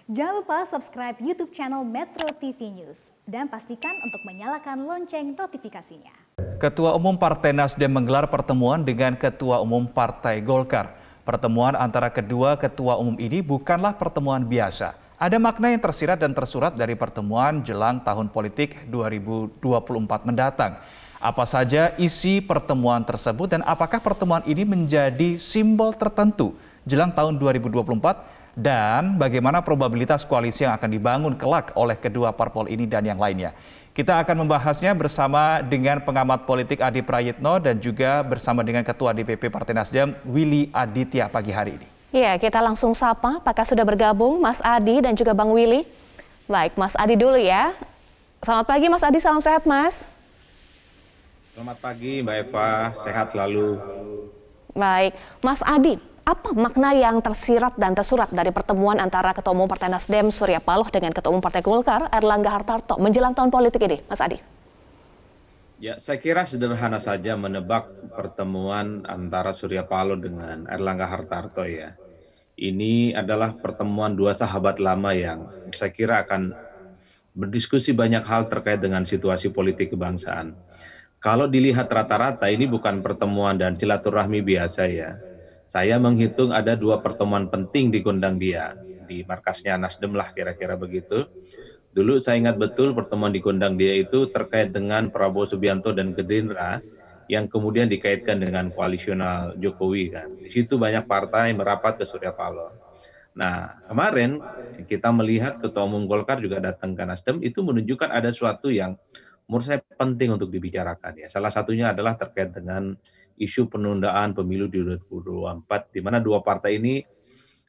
Jangan lupa subscribe YouTube channel Metro TV News dan pastikan untuk menyalakan lonceng notifikasinya. Ketua Umum Partai Nasdem menggelar pertemuan dengan Ketua Umum Partai Golkar. Pertemuan antara kedua ketua umum ini bukanlah pertemuan biasa. Ada makna yang tersirat dan tersurat dari pertemuan jelang tahun politik 2024 mendatang. Apa saja isi pertemuan tersebut dan apakah pertemuan ini menjadi simbol tertentu jelang tahun 2024 dan bagaimana probabilitas koalisi yang akan dibangun kelak oleh kedua parpol ini dan yang lainnya. Kita akan membahasnya bersama dengan pengamat politik Adi Prayitno dan juga bersama dengan Ketua DPP Partai Nasdem Willy Aditya pagi hari ini. Ya, kita langsung sapa apakah sudah bergabung Mas Adi dan juga Bang Willy. Baik, Mas Adi dulu ya. Selamat pagi Mas Adi, salam sehat Mas. Selamat pagi Mbak Eva, sehat selalu. Baik, Mas Adi, apa makna yang tersirat dan tersurat dari pertemuan antara Ketua Umum Partai Nasdem Surya Paloh dengan Ketua Umum Partai Golkar Erlangga Hartarto menjelang tahun politik ini, Mas Adi? Ya, saya kira sederhana saja menebak pertemuan antara Surya Paloh dengan Erlangga Hartarto ya. Ini adalah pertemuan dua sahabat lama yang saya kira akan berdiskusi banyak hal terkait dengan situasi politik kebangsaan. Kalau dilihat rata-rata ini bukan pertemuan dan silaturahmi biasa ya. Saya menghitung ada dua pertemuan penting di gondang dia, di markasnya Nasdem lah kira-kira begitu. Dulu saya ingat betul pertemuan di gondang dia itu terkait dengan Prabowo Subianto dan Gerindra yang kemudian dikaitkan dengan koalisional Jokowi kan. Di situ banyak partai merapat ke Surya Paloh. Nah, kemarin kita melihat Ketua Umum Golkar juga datang ke Nasdem, itu menunjukkan ada sesuatu yang menurut saya penting untuk dibicarakan ya. Salah satunya adalah terkait dengan isu penundaan pemilu di 2024, di mana dua partai ini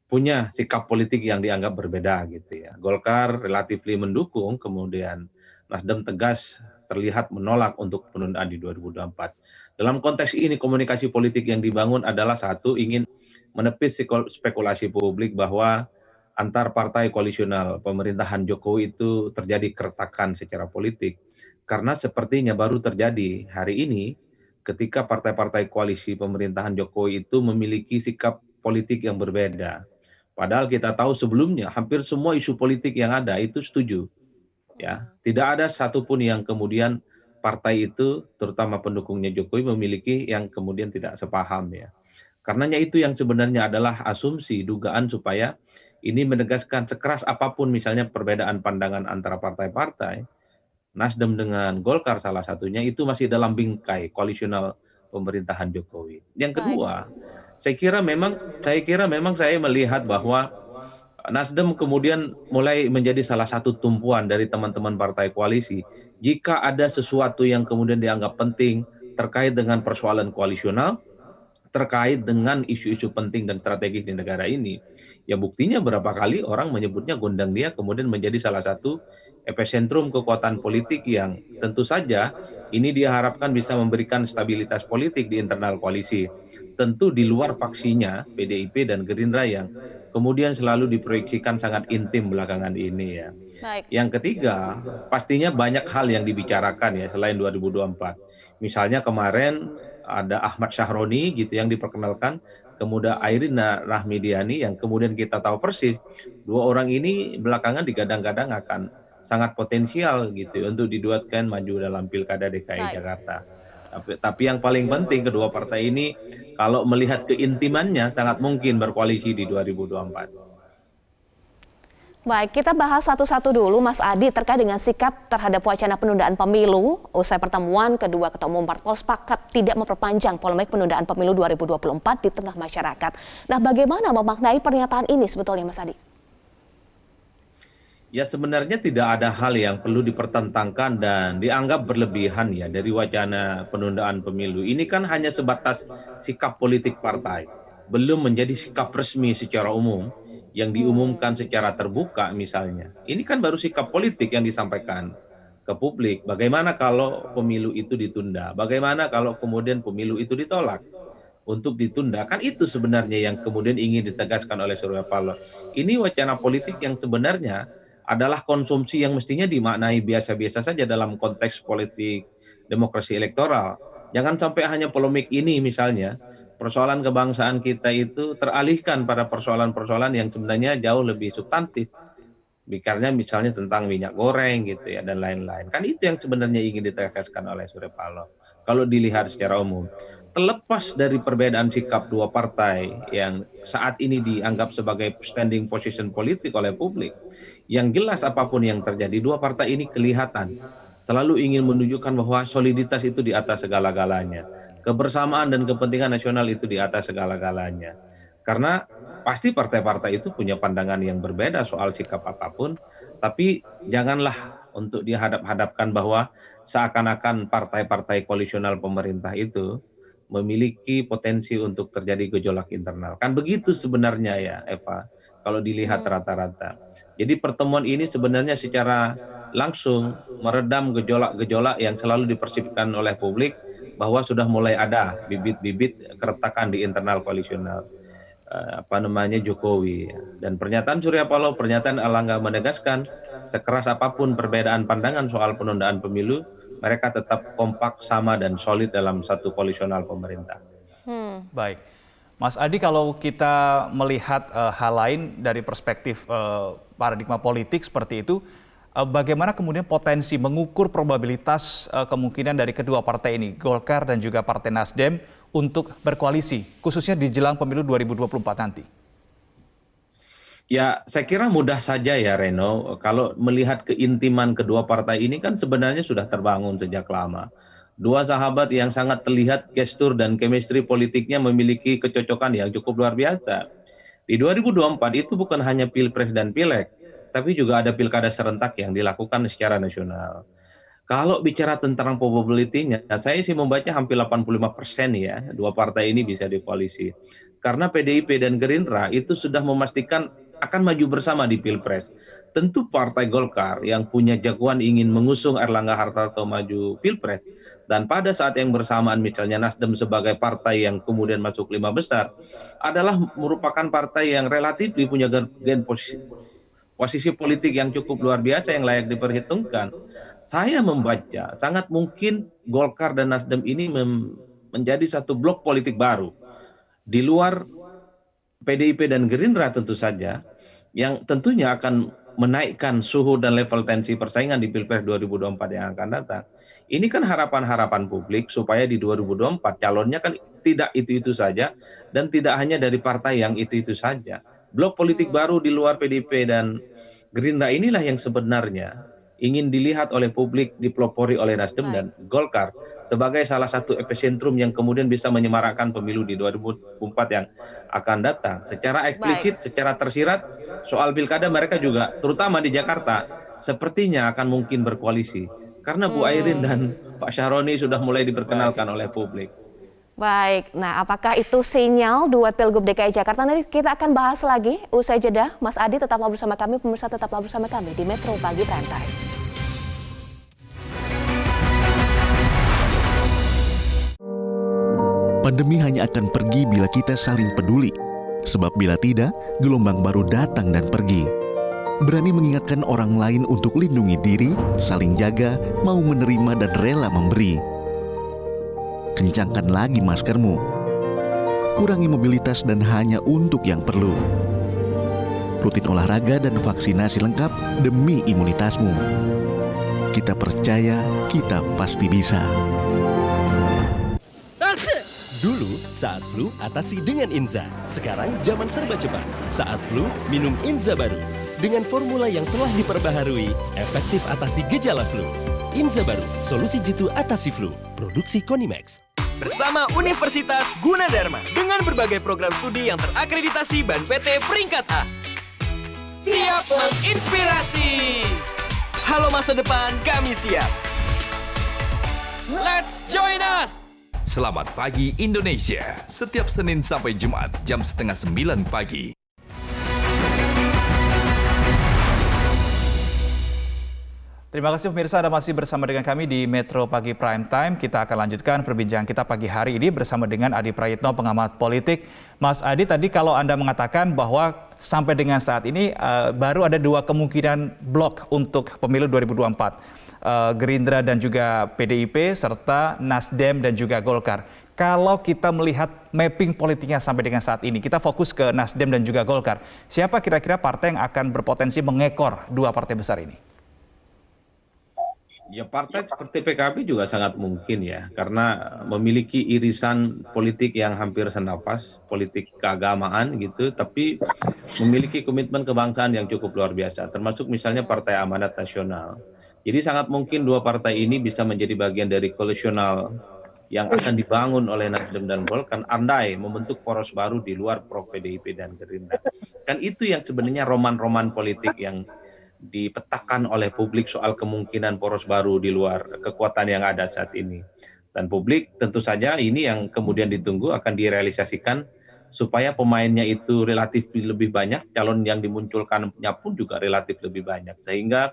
punya sikap politik yang dianggap berbeda gitu ya. Golkar relatif mendukung, kemudian Nasdem tegas terlihat menolak untuk penundaan di 2024. Dalam konteks ini komunikasi politik yang dibangun adalah satu, ingin menepis spekulasi publik bahwa antar partai koalisional pemerintahan Jokowi itu terjadi keretakan secara politik. Karena sepertinya baru terjadi hari ini ketika partai-partai koalisi pemerintahan Jokowi itu memiliki sikap politik yang berbeda. Padahal kita tahu sebelumnya hampir semua isu politik yang ada itu setuju. Ya, tidak ada satupun yang kemudian partai itu, terutama pendukungnya Jokowi, memiliki yang kemudian tidak sepaham ya. Karenanya itu yang sebenarnya adalah asumsi, dugaan supaya ini menegaskan sekeras apapun misalnya perbedaan pandangan antara partai-partai, Nasdem dengan Golkar salah satunya itu masih dalam bingkai koalisional pemerintahan Jokowi. Yang Baik. kedua, saya kira memang saya melihat bahwa Nasdem kemudian mulai menjadi salah satu tumpuan dari teman-teman partai koalisi. Jika ada sesuatu yang kemudian dianggap penting terkait dengan persoalan koalisional, terkait dengan isu-isu penting dan strategis di negara ini, ya buktinya berapa kali orang menyebutnya gondang dia kemudian menjadi salah satu epicentrum kekuatan politik yang tentu saja ini diharapkan bisa memberikan stabilitas politik di internal koalisi. Tentu di luar faksinya PDIP dan Gerindra yang kemudian selalu diproyeksikan sangat intim belakangan ini ya. Baik. Yang ketiga, pastinya banyak hal yang dibicarakan ya selain 2024. Misalnya kemarin ada Ahmad Syahroni gitu yang diperkenalkan, kemudian Airina Rahmidiani yang kemudian kita tahu persis dua orang ini belakangan digadang-gadang akan sangat potensial gitu ya, untuk diduetkan maju dalam Pilkada DKI Baik. Jakarta. Tapi yang paling penting kedua partai ini kalau melihat keintimannya sangat mungkin berkoalisi di 2024. Baik, kita bahas satu-satu dulu Mas Adi terkait dengan sikap terhadap wacana penundaan pemilu. Usai pertemuan, kedua ketua umum parpol sepakat tidak memperpanjang polemik penundaan pemilu 2024 di tengah masyarakat. Nah, bagaimana memaknai pernyataan ini sebetulnya Mas Adi? Ya sebenarnya tidak ada hal yang perlu dipertentangkan dan dianggap berlebihan ya dari wacana penundaan pemilu. Ini kan hanya sebatas sikap politik partai, belum menjadi sikap resmi secara umum yang diumumkan secara terbuka misalnya. Ini kan baru sikap politik yang disampaikan ke publik. Bagaimana kalau pemilu itu ditunda? Bagaimana kalau kemudian pemilu itu ditolak? Untuk ditunda, kan itu sebenarnya yang kemudian ingin ditegaskan oleh Surya Paloh. Ini wacana politik yang sebenarnya adalah konsumsi yang mestinya dimaknai biasa-biasa saja dalam konteks politik demokrasi elektoral. Jangan sampai hanya polemik ini misalnya, persoalan kebangsaan kita itu teralihkan pada persoalan-persoalan yang sebenarnya jauh lebih substantif Bicaranya misalnya tentang minyak goreng gitu ya dan lain-lain. Kan itu yang sebenarnya ingin ditegaskan oleh Surya Paloh. Kalau dilihat secara umum, terlepas dari perbedaan sikap dua partai yang saat ini dianggap sebagai standing position politik oleh publik, yang jelas apapun yang terjadi, dua partai ini kelihatan selalu ingin menunjukkan bahwa soliditas itu di atas segala-galanya. Kebersamaan dan kepentingan nasional itu di atas segala-galanya. Karena pasti partai-partai itu punya pandangan yang berbeda soal sikap apapun, tapi janganlah untuk dihadap-hadapkan bahwa seakan-akan partai-partai koalisional pemerintah itu memiliki potensi untuk terjadi gejolak internal. Kan begitu sebenarnya ya, Eva, kalau dilihat rata-rata. Jadi pertemuan ini sebenarnya secara langsung meredam gejolak-gejolak yang selalu dipersepsikan oleh publik bahwa sudah mulai ada bibit-bibit keretakan di internal koalisional Jokowi. Dan pernyataan Surya Paloh, pernyataan Erlangga menegaskan sekeras apapun perbedaan pandangan soal penundaan pemilu, mereka tetap kompak, sama dan solid dalam satu koalisional pemerintah. Baik, Mas Adi, kalau kita melihat hal lain dari perspektif paradigma politik seperti itu, bagaimana kemudian potensi mengukur probabilitas kemungkinan dari kedua partai ini, Golkar dan juga Partai Nasdem, untuk berkoalisi, khususnya di jelang pemilu 2024 nanti? Ya, saya kira mudah saja ya Reno, kalau melihat keintiman kedua partai ini kan sebenarnya sudah terbangun sejak lama. Dua sahabat yang sangat terlihat gestur dan chemistry politiknya memiliki kecocokan yang cukup luar biasa. Di 2024 itu bukan hanya Pilpres dan Pileg, tapi juga ada pilkada serentak yang dilakukan secara nasional. Kalau bicara tentang probability-nya, saya sih membaca hampir 85% ya, dua partai ini bisa dikoalisi. Karena PDIP dan Gerindra itu sudah memastikan akan maju bersama di Pilpres. Tentu Partai Golkar yang punya jagoan ingin mengusung Erlangga Hartarto maju Pilpres. Dan pada saat yang bersamaan misalnya Nasdem sebagai partai yang kemudian masuk 5 besar, adalah merupakan partai yang relatif punya posisi politik yang cukup luar biasa yang layak diperhitungkan. Saya membaca sangat mungkin Golkar dan Nasdem ini menjadi satu blok politik baru di luar PDIP dan Gerindra tentu saja, yang tentunya akan menaikkan suhu dan level tensi persaingan di Pilpres 2024 yang akan datang. Ini kan harapan-harapan publik supaya di 2024 calonnya kan tidak itu-itu saja dan tidak hanya dari partai yang itu-itu saja. Blok politik baru di luar PDIP dan Gerindra inilah yang sebenarnya ingin dilihat oleh publik, dipelopori oleh Nasdem dan Golkar sebagai salah satu epicentrum yang kemudian bisa menyemarakkan pemilu di 2024 yang akan datang. Secara eksplisit, secara tersirat, soal pilkada mereka juga, terutama di Jakarta, sepertinya akan mungkin berkoalisi. Karena Bu Airin dan Pak Syahroni sudah mulai diperkenalkan oleh publik. Baik, nah apakah itu sinyal duet Pilgub DKI Jakarta? Nanti kita akan bahas lagi usai jeda. Mas Adi tetaplah bersama kami, pemirsa tetaplah bersama kami di Metro Pagi Prime Time. Pandemi hanya akan pergi bila kita saling peduli. Sebab bila tidak, gelombang baru datang dan pergi. Berani mengingatkan orang lain untuk lindungi diri, saling jaga, mau menerima dan rela memberi. Kencangkan lagi maskermu. Kurangi mobilitas dan hanya untuk yang perlu. Rutin olahraga dan vaksinasi lengkap demi imunitasmu. Kita percaya, kita pasti bisa. Dulu, saat flu, atasi dengan Inza. Sekarang, zaman serba cepat. Saat flu, minum Inza baru. Dengan formula yang telah diperbaharui, efektif atasi gejala flu. Inza baru, solusi jitu atasi flu. Produksi Konimax. Bersama Universitas Gunadarma dengan berbagai program studi yang terakreditasi BAN PT peringkat A. Siap menginspirasi. Halo masa depan, kami siap. Let's join us. Selamat pagi Indonesia. Setiap Senin sampai Jumat jam 8:30 pagi. Terima kasih pemirsa, Anda masih bersama dengan kami di Metro Pagi Prime Time. Kita akan lanjutkan perbincangan kita pagi hari ini bersama dengan Adi Prayitno, pengamat politik. Mas Adi, tadi kalau Anda mengatakan bahwa sampai dengan saat ini baru ada dua kemungkinan blok untuk pemilu 2024. Gerindra dan juga PDIP, serta Nasdem dan juga Golkar. Kalau kita melihat mapping politiknya sampai dengan saat ini, kita fokus ke Nasdem dan juga Golkar. Siapa kira-kira partai yang akan berpotensi mengekor dua partai besar ini? Ya partai seperti PKB juga sangat mungkin ya, karena memiliki irisan politik yang hampir senapas, politik keagamaan gitu, tapi memiliki komitmen kebangsaan yang cukup luar biasa, termasuk misalnya Partai Amanat Nasional. Jadi sangat mungkin dua partai ini bisa menjadi bagian dari koalisional yang akan dibangun oleh Nasdem dan Golkar, andai membentuk poros baru di luar Pro PDIP dan Gerindra. Kan itu yang sebenarnya roman-roman politik yang dipetakan oleh publik soal kemungkinan poros baru di luar kekuatan yang ada saat ini. Dan publik tentu saja ini yang kemudian ditunggu akan direalisasikan supaya pemainnya itu relatif lebih banyak, calon yang dimunculkannya pun juga relatif lebih banyak. Sehingga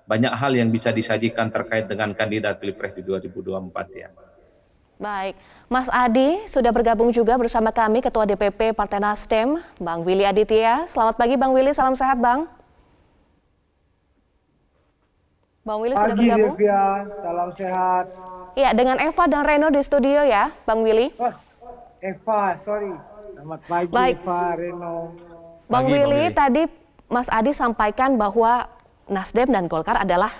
banyak hal yang bisa disajikan terkait dengan kandidat Pilpres di 2024 ya. Baik, Mas Adi sudah bergabung juga bersama kami, Ketua DPP Partai Nasdem, Bang Willy Aditya. Selamat pagi Bang Willy, salam sehat Bang. Bang Willy sudah bergabung? Pagi Sylvia, salam sehat. Iya, dengan Eva dan Reno di studio ya, Bang Willy. Oh, Eva, sorry. Selamat pagi Baik. Eva, Reno. Bang Pagi, Willy, Bang Willy. tadi Mas Adi sampaikan bahwa Nasdem dan Golkar adalah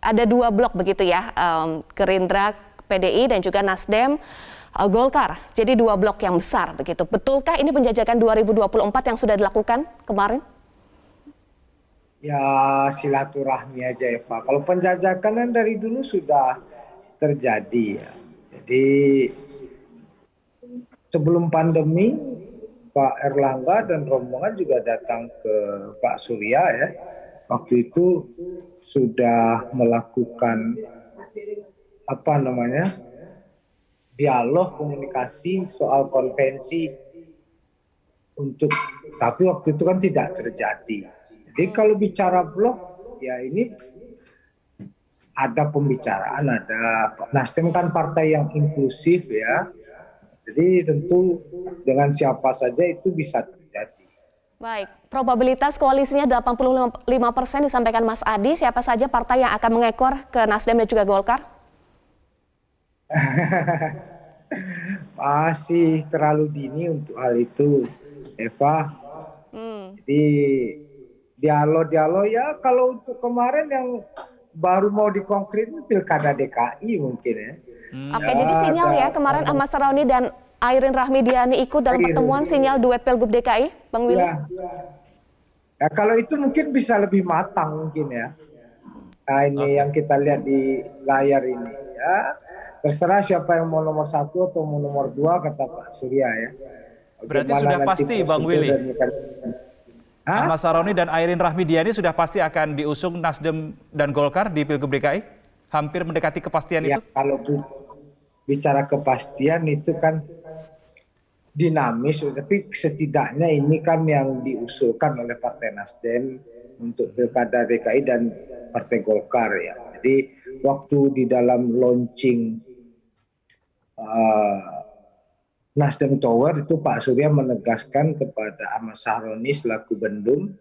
ada dua blok begitu ya, Gerindra, PDI dan juga Nasdem, Golkar. Jadi dua blok yang besar begitu. Betulkah ini penjajakan 2024 yang sudah dilakukan kemarin? Ya silaturahmi aja Eva. Kalau penjajakan kan dari dulu sudah terjadi ya. Jadi sebelum pandemi Pak Erlangga dan rombongan juga datang ke Pak Surya ya. Waktu itu sudah melakukan dialog komunikasi soal konvensi tapi waktu itu kan tidak terjadi. Jadi kalau bicara blok ya ini ada pembicaraan, ada Nasdem kan partai yang inklusif ya. Jadi tentu dengan siapa saja itu bisa terjadi. Baik, probabilitas koalisinya 85% disampaikan Mas Adi. Siapa saja partai yang akan mengekor ke Nasdem dan juga Golkar? Masih terlalu dini untuk hal itu, Eva. Jadi dialog ya kalau untuk kemarin yang baru mau dikonkret Pilkada DKI mungkin ya. Oke, jadi sinyal ya kemarin Ahmad Saroni dan Airin Rahmidiani ikut dalam pertemuan sinyal duet Pilgub DKI, Bang Willy? Ya, kalau itu mungkin bisa lebih matang mungkin ya. Nah ini yang kita lihat di layar ini ya. Terserah siapa yang mau nomor 1 atau mau nomor 2 kata Pak Surya ya. Berarti sudah pasti Bang Willy. Ahmad Saroni dan Airin Rahmidiani sudah pasti akan diusung Nasdem dan Golkar di Pilgub DKI? Hampir mendekati kepastian ya, itu? Kalau bicara kepastian itu kan dinamis, tapi setidaknya ini kan yang diusulkan oleh Partai Nasdem untuk Pilkada DKI dan Partai Golkar ya. Jadi waktu di dalam launching Nasdem Tower itu Pak Surya menegaskan kepada Ahmad Saroni selaku Bendum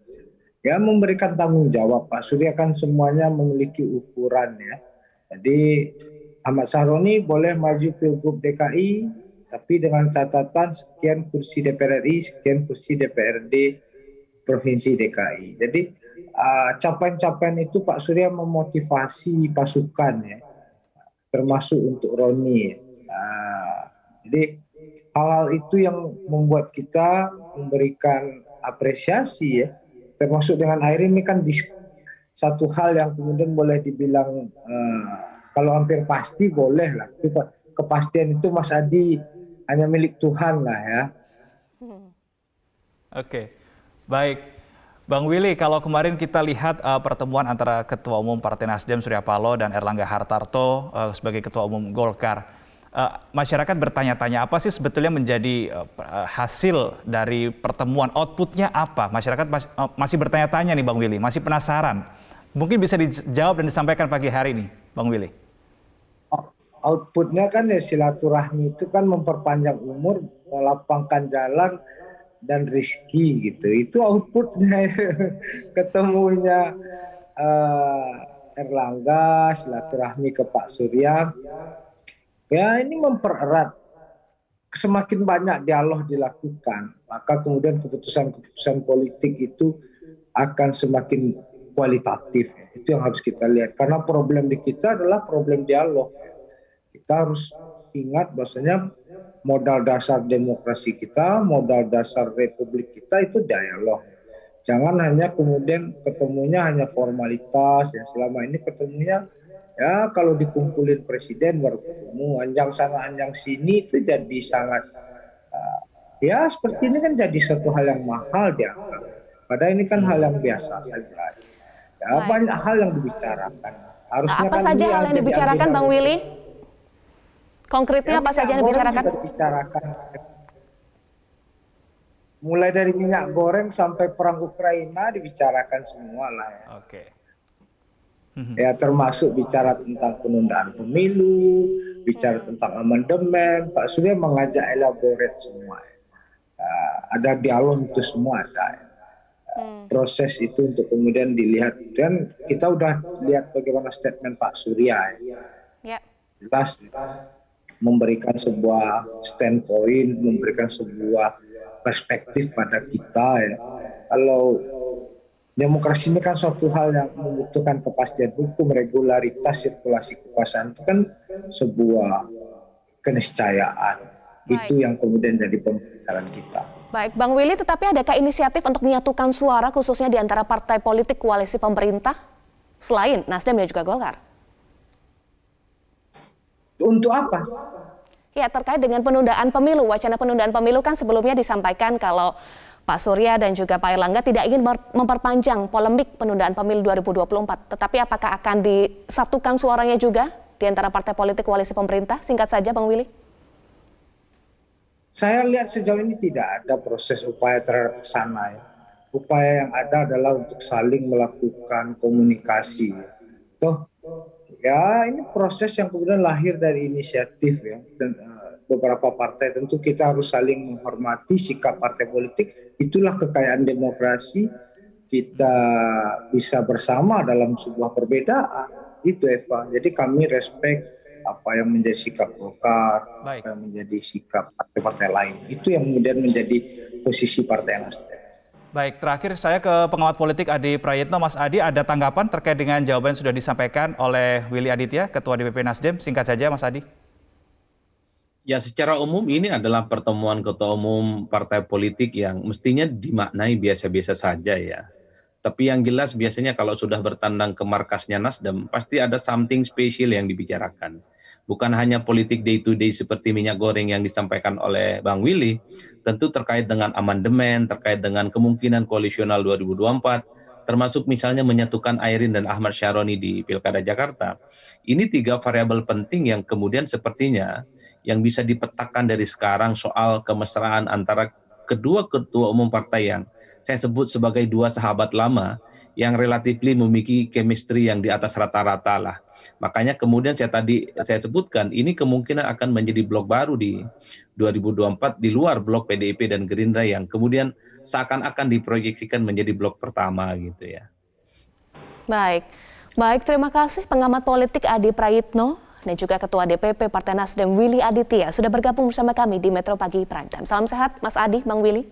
ya memberikan tanggung jawab. Pak Surya kan semuanya memiliki ukuran ya. Jadi Ahmad Saroni boleh maju Pilgub DKI tapi dengan catatan sekian kursi DPR RI, sekian kursi DPRD Provinsi DKI. Jadi capaian-capaian itu Pak Surya memotivasi pasukan ya, termasuk untuk Roni. Jadi hal-hal itu yang membuat kita memberikan apresiasi ya, termasuk dengan Airin ini kan satu hal yang kemudian boleh dibilang kalau hampir pasti boleh lah. Kepastian itu Mas Adi hanya milik Tuhan lah ya. Oke, baik. Bang Willy, kalau kemarin kita lihat pertemuan antara Ketua Umum Partai Nasdem Surya Paloh dan Erlangga Hartarto sebagai Ketua Umum Golkar, masyarakat bertanya-tanya apa sih sebetulnya menjadi hasil dari pertemuan, outputnya apa? Masyarakat masih bertanya-tanya nih Bang Willy, masih penasaran. Mungkin bisa dijawab dan disampaikan pagi hari ini, Bang Willy. Outputnya kan ya silaturahmi itu kan memperpanjang umur, melapangkan jalan dan rezeki gitu. Itu outputnya ketemunya Erlangga silaturahmi ke Pak Surya. Ya ini mempererat. Semakin banyak dialog dilakukan, maka kemudian keputusan-keputusan politik itu akan semakin kualitatif. Itu yang harus kita lihat. Karena problem di kita adalah problem dialog. Kita harus ingat bahwasanya modal dasar demokrasi kita, modal dasar republik kita itu dialog. Jangan hanya kemudian ketemunya hanya formalitas, yang selama ini ketemunya ya kalau dikumpulin presiden baru ketemu, anjang sana anjang sini, itu jadi sangat ya seperti ini kan jadi satu hal yang mahal dianggap. Padahal ini kan hal yang biasa saja. Ya, banyak hal yang dibicarakan. Harusnya apa kan saja hal yang dibicarakan, Bang Willy? Konkretnya apa saja yang dibicarakan? Mulai dari minyak goreng sampai perang Ukraina dibicarakan semua lah ya. Oke. Ya termasuk bicara tentang penundaan pemilu, bicara tentang amandemen. Pak Surya mengajak elaborate semua. Ada dialog itu semua ada. Proses itu untuk kemudian dilihat, dan kita udah lihat bagaimana statement Pak Surya. Jelas memberikan sebuah standpoint, memberikan sebuah perspektif pada kita ya. Kalau demokrasi ini kan suatu hal yang membutuhkan kepastian hukum, regularitas sirkulasi kekuasaan itu kan sebuah keniscayaan. Itu yang kemudian jadi pembicaraan kita. Baik, Bang Willy, tetapi adakah inisiatif untuk menyatukan suara khususnya di antara partai politik koalisi pemerintah selain Nasdem dan juga Golkar? Untuk apa? Ya, terkait dengan penundaan pemilu. Wacana penundaan pemilu kan sebelumnya disampaikan kalau Pak Surya dan juga Pak Erlangga tidak ingin memperpanjang polemik penundaan pemilu 2024. Tetapi apakah akan disatukan suaranya juga di antara partai politik koalisi pemerintah? Singkat saja, Bang Willy. Saya lihat sejauh ini tidak ada proses upaya terhadap sana ya. Upaya yang ada adalah untuk saling melakukan komunikasi. Toh, ya ini proses yang kemudian lahir dari inisiatif ya. Dan beberapa partai tentu kita harus saling menghormati sikap partai politik. Itulah kekayaan demokrasi. Kita bisa bersama dalam sebuah perbedaan. Itu Eva. Jadi kami respect apa yang menjadi sikap Golkar, apa yang menjadi sikap partai-partai lain. Itu yang kemudian menjadi posisi Partai Nasdem. Baik, terakhir saya ke pengamat politik Adi Prayitno. Mas Adi, ada tanggapan terkait dengan jawaban yang sudah disampaikan oleh Willy Aditya, Ketua DPP Nasdem. Singkat saja, Mas Adi. Ya, secara umum ini adalah pertemuan ketua umum partai politik yang mestinya dimaknai biasa-biasa saja ya. Tapi yang jelas biasanya kalau sudah bertandang ke markasnya Nasdem, pasti ada something special yang dibicarakan. Bukan hanya politik day to day seperti minyak goreng yang disampaikan oleh Bang Willy, tentu terkait dengan amandemen, terkait dengan kemungkinan koalisional 2024, termasuk misalnya menyatukan Airin dan Ahmad Syaroni di Pilkada Jakarta. Ini 3 variabel penting yang kemudian sepertinya yang bisa dipetakan dari sekarang soal kemesraan antara kedua ketua umum partai yang saya sebut sebagai 2 sahabat lama yang relatifly memiliki chemistry yang di atas rata-rata lah. Makanya kemudian saya sebutkan ini kemungkinan akan menjadi blok baru di 2024 di luar blok PDIP dan Gerindra yang kemudian seakan-akan diproyeksikan menjadi blok pertama gitu ya. Baik, terima kasih pengamat politik Adi Prayitno dan juga Ketua DPP Partai Nasdem Willy Aditya sudah bergabung bersama kami di Metro Pagi Prime Time. Salam sehat Mas Adi, Bang Willy.